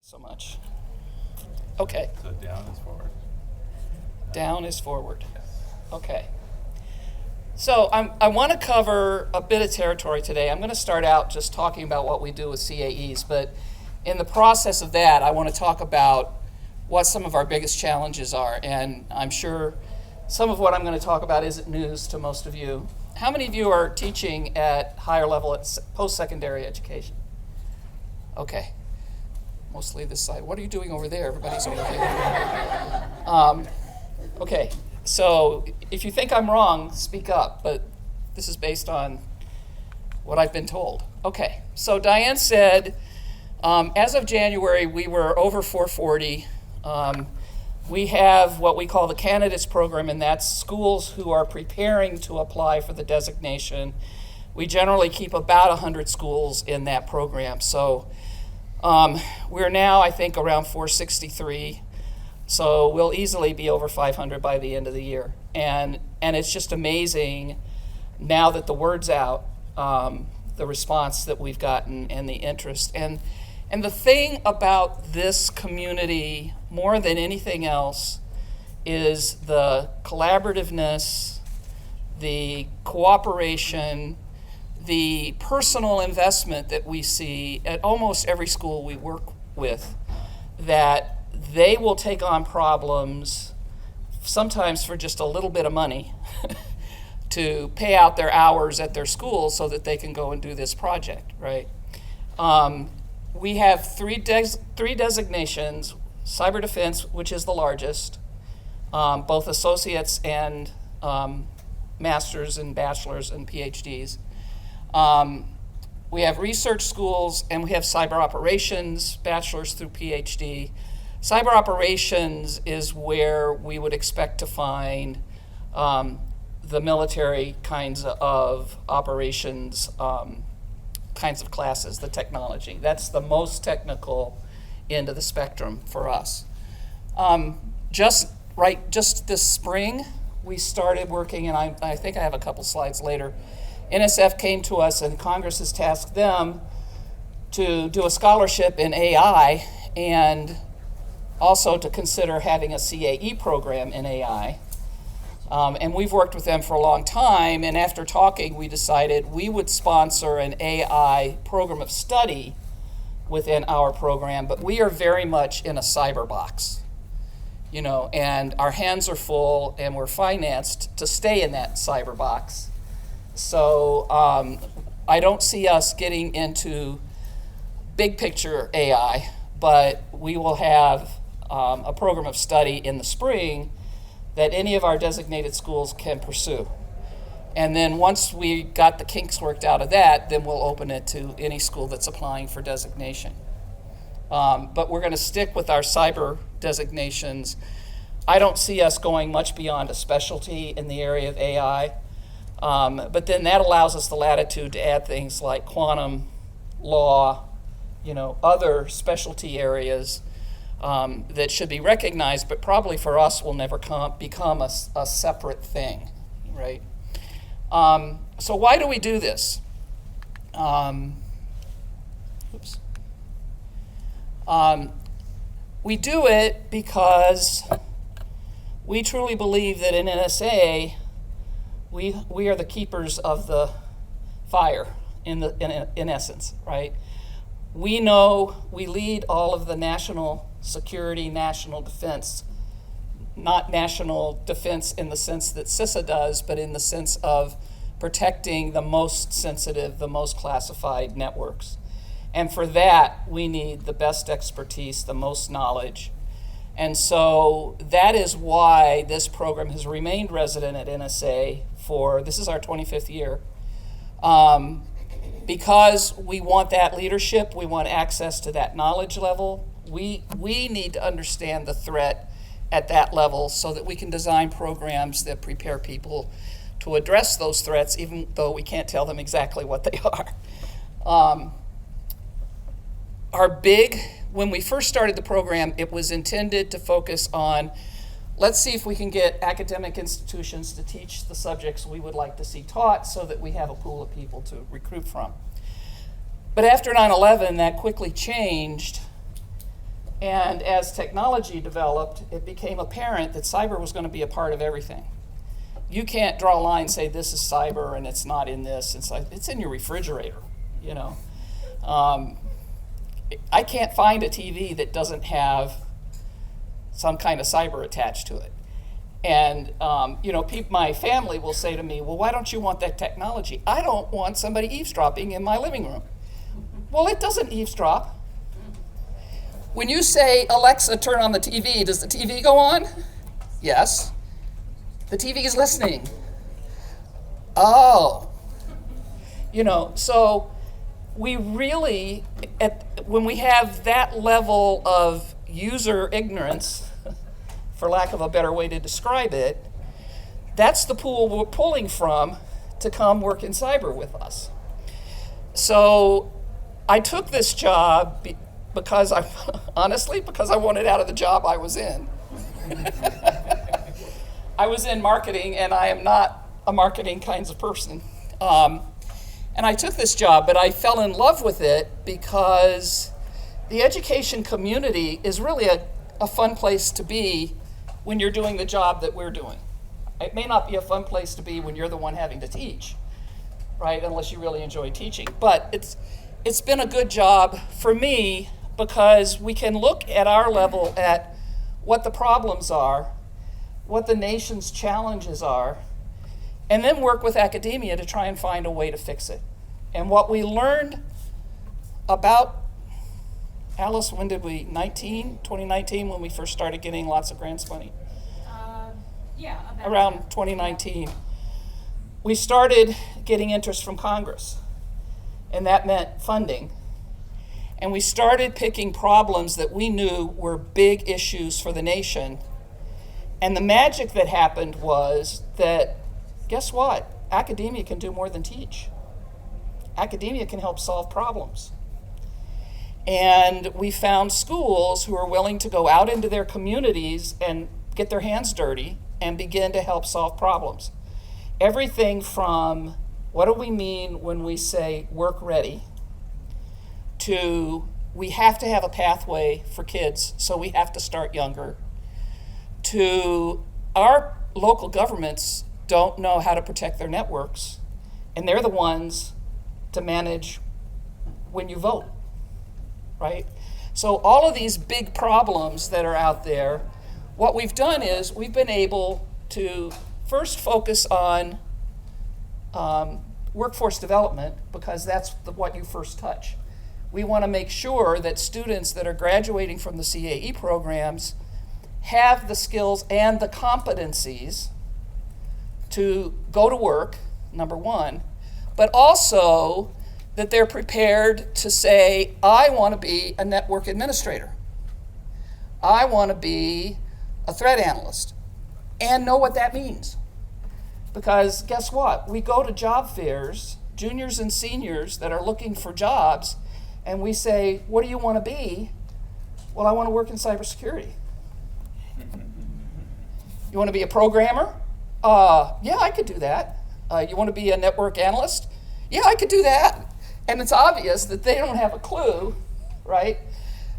So much. Okay. So down is forward. Down is forward. Yes. Okay. So I want to cover a bit of territory today. I'm going to start out just talking about what we do with CAEs, but in the process of that, I want to talk about what some of our biggest challenges are. And I'm sure some of what I'm going to talk about isn't news to most of you. How many of you are teaching at higher level at post-secondary education? Okay. Mostly this side. What are you doing over there? Everybody's over there. Okay, so if you think I'm wrong, speak up, but this is based on what I've been told. Okay, so Diane said, as of January, we were over 440. We have what we call the candidates program, and that's schools who are preparing to apply for the designation. We generally keep about 100 schools in that program. So we're now, I think, around 463. So we'll easily be over 500 by the end of the year. And it's just amazing now that the word's out, the response that we've gotten and the interest. And the thing about this community, more than anything else, is the collaborativeness, the cooperation, the personal investment that we see at almost every school we work with, that they will take on problems, sometimes for just a little bit of money, to pay out their hours at their school so that they can go and do this project, right? We have three designations: cyber defense, which is the largest, both associates and masters and bachelors and PhDs. We have research schools, and we have cyber operations, bachelor's through PhD. Cyber operations is where we would expect to find the military kinds of operations, kinds of classes, the technology. That's the most technical end of the spectrum for us. Just this spring, we started working, and I think I have a couple slides later. NSF came to us, and Congress has tasked them to do a scholarship in AI and also to consider having a CAE program in AI. And we've worked with them for a long time, and after talking, we decided we would sponsor an AI program of study within our program, but we are very much in a cyber box, and our hands are full, and we're financed to stay in that cyber box. So I don't see us getting into big picture AI, but we will have a program of study in the spring that any of our designated schools can pursue. And then once we got the kinks worked out of that, then we'll open it to any school that's applying for designation. But we're going to stick with our cyber designations. I don't see us going much beyond a specialty in the area of AI. But then that allows us the latitude to add things like quantum, law, other specialty areas that should be recognized, but probably for us will never become a separate thing, right? So why do we do this? We do it because we truly believe that in NSA, we are the keepers of the fire in essence, right? We know we lead all of the national security, national defense, not national defense in the sense that CISA does, but in the sense of protecting the most sensitive, the most classified networks. And for that, we need the best expertise, the most knowledge. And so that is why this program has remained resident at NSA this is our 25th year. Because we want that leadership, we want access to that knowledge level, we need to understand the threat at that level so that we can design programs that prepare people to address those threats, even though we can't tell them exactly what they are. When we first started the program, it was intended to focus on, let's see if we can get academic institutions to teach the subjects we would like to see taught so that we have a pool of people to recruit from. But after 9/11, that quickly changed, And as technology developed, it became apparent that cyber was going to be a part of everything. You can't draw a line and say this is cyber and it's not in this. It's like it's in your refrigerator, you know. I can't find a TV that doesn't have some kind of cyber attached to it. And you know, my family will say to me, well, why don't you want that technology? I don't want somebody eavesdropping in my living room. Well, it doesn't eavesdrop. When you say, Alexa, turn on the TV, does the TV go on? Yes. The TV is listening. Oh. You know, so we really, when we have that level of user ignorance, for lack of a better way to describe it, that's the pool we're pulling from to come work in cyber with us. So I took this job because I wanted out of the job I was in. I was in marketing, and I am not a marketing kinds of person. And I took this job, but I fell in love with it because the education community is really a fun place to be when you're doing the job that we're doing. It may not be a fun place to be when you're the one having to teach, right? Unless you really enjoy teaching. But it's been a good job for me because we can look at our level at what the problems are, what the nation's challenges are, and then work with academia to try and find a way to fix it. And what we learned about, Alice, when did we, 2019, when we first started getting lots of grants money? Yeah. Around 2019. We started getting interest from Congress, and that meant funding. And we started picking problems that we knew were big issues for the nation. And the magic that happened was that, guess what? Academia can do more than teach. Academia can help solve problems. And we found schools who are willing to go out into their communities and get their hands dirty and begin to help solve problems. Everything from what do we mean when we say work ready to we have to have a pathway for kids, so we have to start younger, to our local governments don't know how to protect their networks, and they're the ones to manage when you vote, right? So all of these big problems that are out there, what we've done is we've been able to first focus on workforce development, because that's what you first touch. We want to make sure that students that are graduating from the CAE programs have the skills and the competencies to go to work, number one, but also that they're prepared to say, I want to be a network administrator. I want to be a threat analyst, and know what that means. Because guess what? We go to job fairs, juniors and seniors that are looking for jobs, and we say, what do you want to be? Well, I want to work in cybersecurity. You want to be a programmer? Yeah, I could do that. You want to be a network analyst? Yeah, I could do that. And it's obvious that they don't have a clue, right?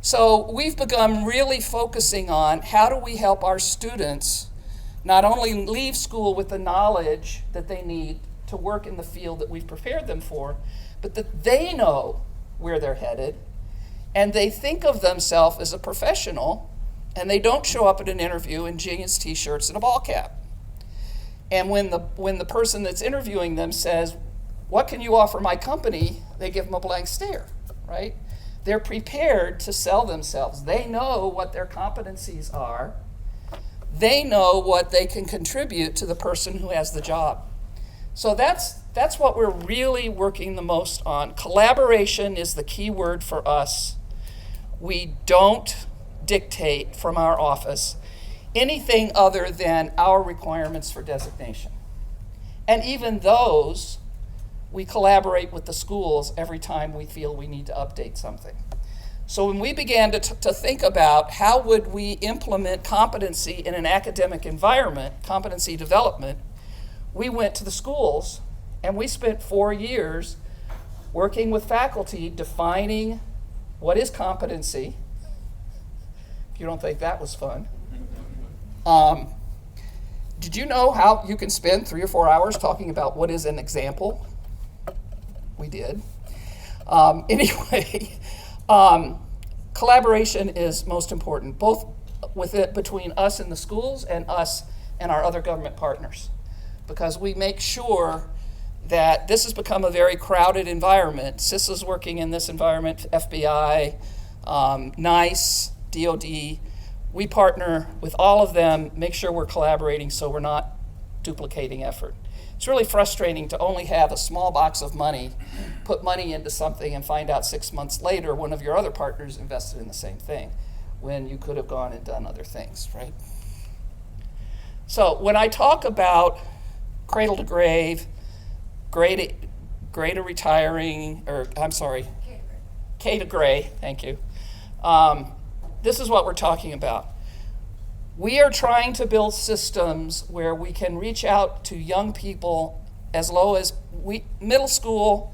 So we've begun really focusing on how do we help our students not only leave school with the knowledge that they need to work in the field that we've prepared them for, but that they know where they're headed, and they think of themselves as a professional, and they don't show up at an interview in jeans, t-shirts, and a ball cap. And when the person that's interviewing them says, what can you offer my company? They give them a blank stare, right? They're prepared to sell themselves. They know what their competencies are. They know what they can contribute to the person who has the job. So that's what we're really working the most on. Collaboration is the key word for us. We don't dictate from our office anything other than our requirements for designation. And even those, we collaborate with the schools every time we feel we need to update something. So when we began to think about how would we implement competency in an academic environment, competency development, we went to the schools and we spent 4 years working with faculty defining what is competency, You don't think that was fun? Did you know how you can spend 3 or 4 hours talking about what is an example? We did. Anyway, collaboration is most important, both between us and the schools and us and our other government partners, because we make sure that this has become a very crowded environment. CISA is working in this environment, FBI, NICE, DOD. We partner with all of them, make sure we're collaborating so we're not duplicating effort. It's really frustrating to only have a small box of money, put money into something and find out 6 months later one of your other partners invested in the same thing when you could have gone and done other things, right? So when I talk about cradle to grave, K to gray, thank you. This is what we're talking about. We are trying to build systems where we can reach out to young people as low as middle school.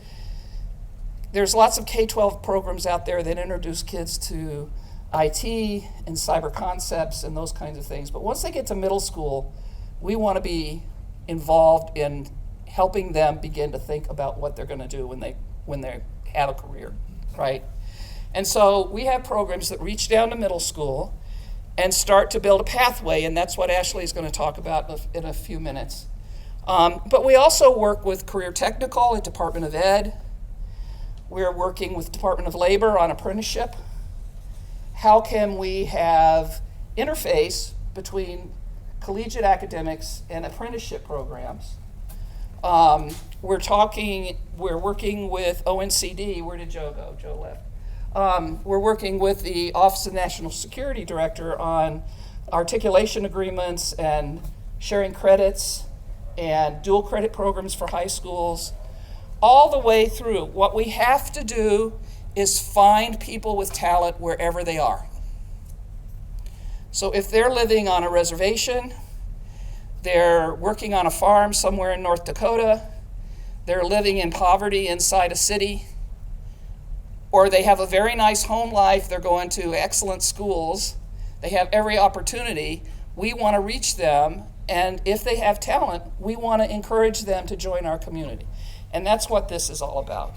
There's lots of K-12 programs out there that introduce kids to IT and cyber concepts and those kinds of things. But once they get to middle school, we want to be involved in helping them begin to think about what they're going to do when they have a career, right? And so we have programs that reach down to middle school and start to build a pathway, and that's what Ashley is going to talk about in a few minutes. But we also work with Career Technical at Department of Ed. We're working with Department of Labor on apprenticeship. How can we have interface between collegiate academics and apprenticeship programs? We're working with ONCD. Where did Joe go? Joe left. We're working with the Office of National Security Director on articulation agreements and sharing credits and dual credit programs for high schools, all the way through. What we have to do is find people with talent wherever they are. So if they're living on a reservation, they're working on a farm somewhere in North Dakota, they're living in poverty inside a city, or they have a very nice home life, they're going to excellent schools, they have every opportunity, we want to reach them, and if they have talent, we want to encourage them to join our community. And that's what this is all about.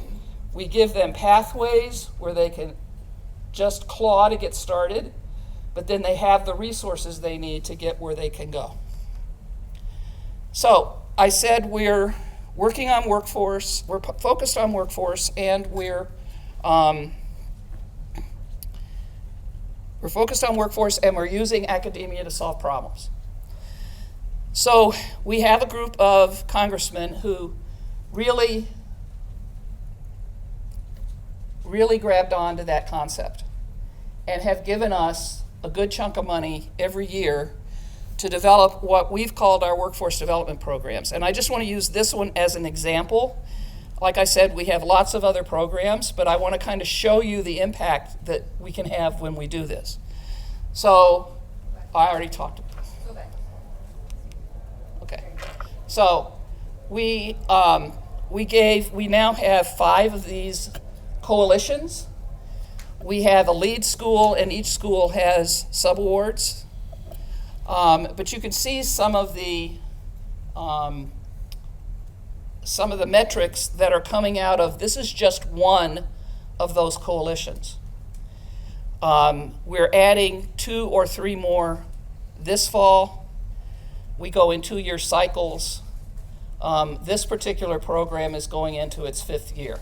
We give them pathways where they can just claw to get started, but then they have the resources they need to get where they can go. So I said we're working on workforce, we're focused on workforce, and we're focused on workforce, and we're using academia to solve problems. So we have a group of congressmen who really grabbed onto that concept and have given us a good chunk of money every year to develop what we've called our workforce development programs. And I just want to use this one as an example. Like I said, we have lots of other programs, but I want to kind of show you the impact that we can have when we do this. So I already talked about this. Go back. Okay. So we now have 5 of these coalitions. We have a lead school, and each school has subawards. But you can see some of the metrics that are coming out of, this is just one of those coalitions. We're adding 2 or 3 more this fall. We go in 2-year cycles. This particular program is going into its 5th year.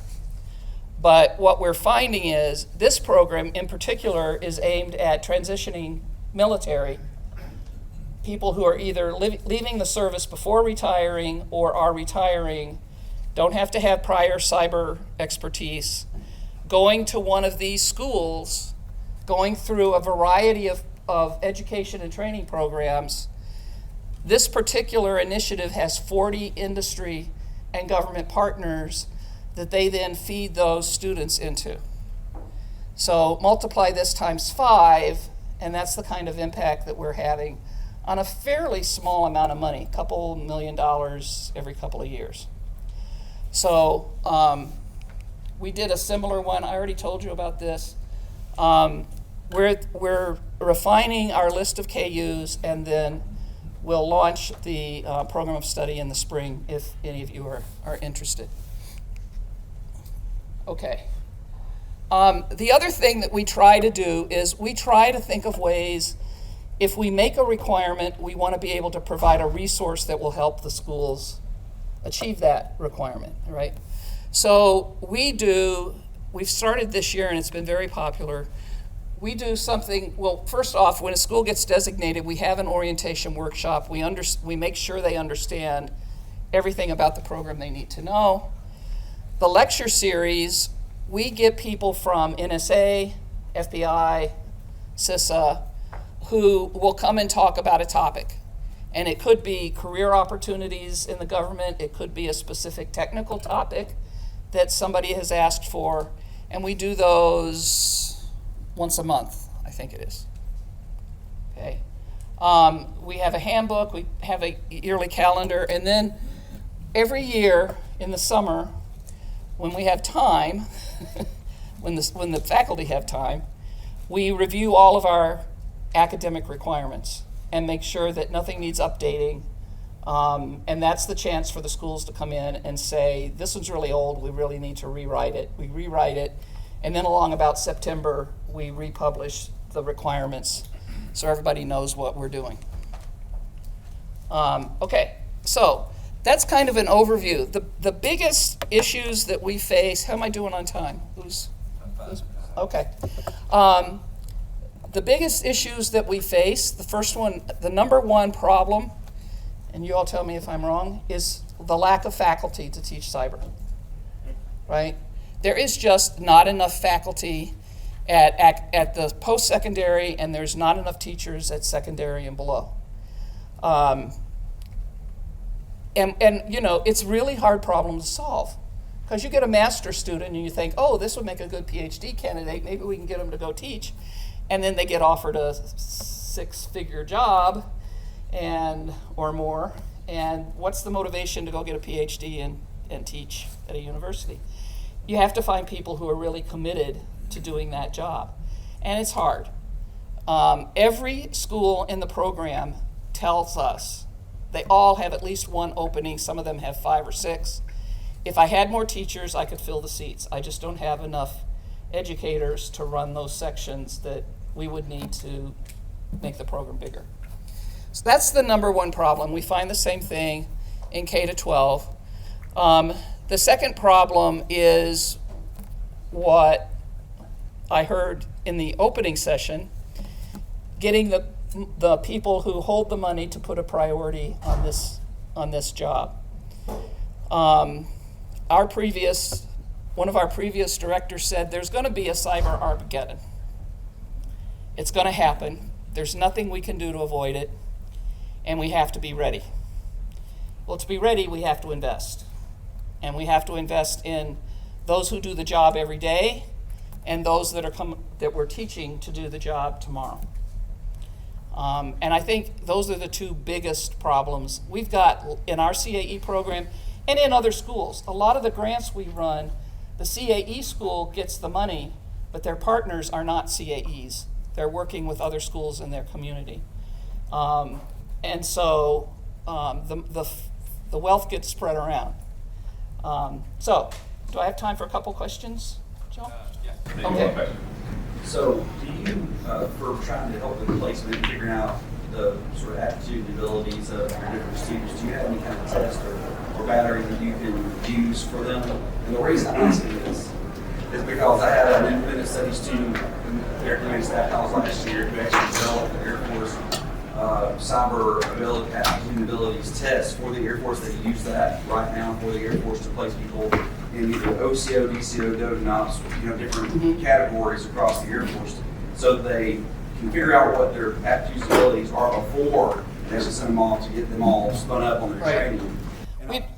But what we're finding is this program in particular is aimed at transitioning military, people who are either leaving the service before retiring or are retiring, don't have to have prior cyber expertise, going to one of these schools, going through a variety of education and training programs. This particular initiative has 40 industry and government partners that they then feed those students into. So multiply this times 5, and that's the kind of impact that we're having on a fairly small amount of money, a couple $1 million every couple of years. So we did a similar one. I already told you about this. We're refining our list of KUs, and then we'll launch the program of study in the spring if any of you are interested. Okay. The other thing that we try to do is we try to think of ways, if we make a requirement, we want to be able to provide a resource that will help the schools achieve that requirement, right? So we've started this year and it's been very popular. We do something, well, first off, when a school gets designated, we have an orientation workshop. We make sure they understand everything about the program they need to know. The lecture series, we get people from NSA, FBI, CISA, who will come and talk about a topic. And it could be career opportunities in the government, it could be a specific technical topic that somebody has asked for, and we do those once a month, I think it is. Okay. We have a handbook, we have a yearly calendar, and then every year in the summer, when we have time, when the faculty have time, we review all of our academic requirements and make sure that nothing needs updating. And that's the chance for the schools to come in and say, this one's really old, we really need to rewrite it. We rewrite it, and then along about September, we republish the requirements so everybody knows what we're doing. Okay, so that's kind of an overview. The biggest issues that we face, how am I doing on time? Who's okay. The biggest issues that we face, the first one, the number one problem, and you all tell me if I'm wrong, is the lack of faculty to teach cyber, right? There is just not enough faculty at the post-secondary, and there's not enough teachers at secondary and below. And you know, it's a really hard problem to solve, because you get a master's student and you think, oh, this would make a good PhD candidate, maybe we can get them to go teach, and then they get offered a six-figure job or more, and what's the motivation to go get a PhD and teach at a university? You have to find people who are really committed to doing that job, and it's hard. Every school in the program tells us they all have at least one opening. Some of them have 5 or 6. If I had more teachers, I could fill the seats. I just don't have enough educators to run those sections that we would need to make the program bigger. So that's the number one problem. We find the same thing in K-12. The second problem is what I heard in the opening session, getting the people who hold the money to put a priority on this job. One of our previous directors said there's going to be a cyber Armageddon. It's going to happen. There's nothing we can do to avoid it, and we have to be ready. Well, to be ready, we have to invest. And we have to invest in those who do the job every day and those that we're teaching to do the job tomorrow. And I think those are the two biggest problems we've got in our CAE program and in other schools. A lot of the grants we run, the CAE school gets the money, but their partners are not CAEs. They're working with other schools in their community. And so the wealth gets spread around. So, do I have time for a couple questions, Joe? Yeah. Okay. So, do you, for trying to help with the placement, figuring out the sort of aptitude and abilities of your different students, do you have any kind of test or battery that you can use for them? And the reason I'm asking this is because I had an independent studies student in their command staff house last year who actually developed the Air Force cyber aptitude and abilities test for the Air Force. They use that right now for the Air Force to place people in either OCO, DCO, DOTNOPS, different categories across the Air Force, so that they can figure out what their aptitudes and abilities are before they have to send them off to get them all spun up on their training.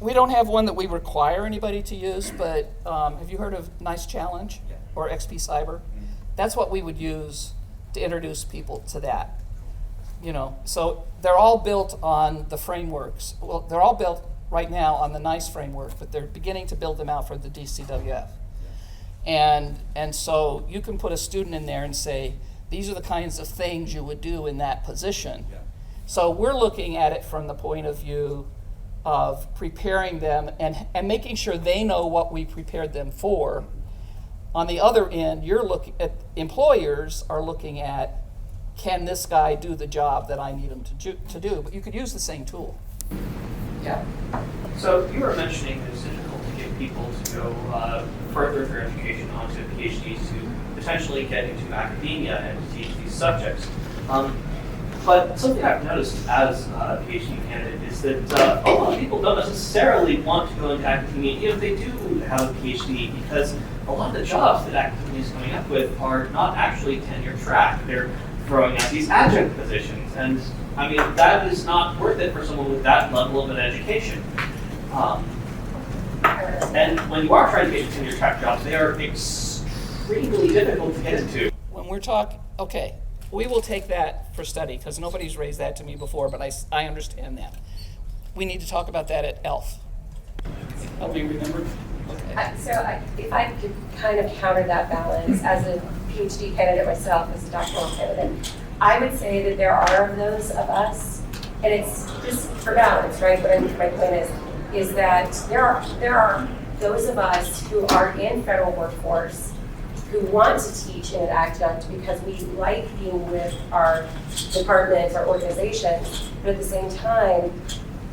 We don't have one that we require anybody to use, but have you heard of Nice Challenge or XP Cyber? That's what we would use to introduce people to that. So they're all built on the frameworks. Well, they're all built right now on the NICE framework, but they're beginning to build them out for the DCWF. And so you can put a student in there and say, these are the kinds of things you would do in that position. Yeah. So we're looking at it from the point of view of preparing them and making sure they know what we prepared them for. On the other end, you're looking at employers are looking at, can this guy do the job that I need him to do? But you could use the same tool. Yeah. So you were mentioning that it's difficult to get people to go further their education onto PhDs to potentially get into academia and to teach these subjects. But something I've noticed as a PhD candidate is that a lot of people don't necessarily want to go into academia if they do have a PhD, because a lot of the jobs that academia is coming up with are not actually tenure track. They're throwing out these adjunct positions, and I mean, that is not worth it for someone with that level of an education. And when you are trying to get into tenure track jobs, they are extremely difficult to get into. When we're talking, okay, we will take that for study because nobody's raised that to me before, but I understand that. We need to talk about that at ELF. Help me remember? Okay. If I could kind of counter that balance as a PhD candidate myself, as a doctoral candidate, I would say that there are those of us, and it's just for balance, right? But my point is that there are those of us who are in federal workforce who want to teach in an adjunct because we like being with our departments, our organizations, but at the same time,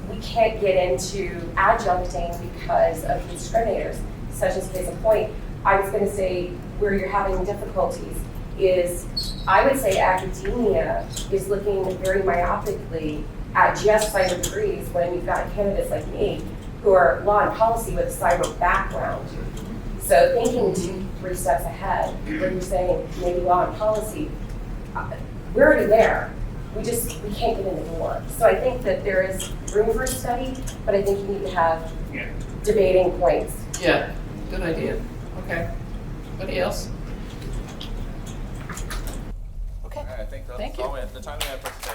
we can't get into adjuncting because of discriminators, such as case in point. I was going to say where you're having difficulties is, I would say academia is looking very myopically at just cyber degrees when you've got candidates like me who are law and policy with a cyber background. So thinking 2-3 steps ahead, where you're saying maybe law and policy, we're already there. We can't get in the door. So I think that there is room for study, but I think you need to have debating points. Yeah, good idea. Okay. Anybody else? Okay. I think that's Thank you. all the time we have for today.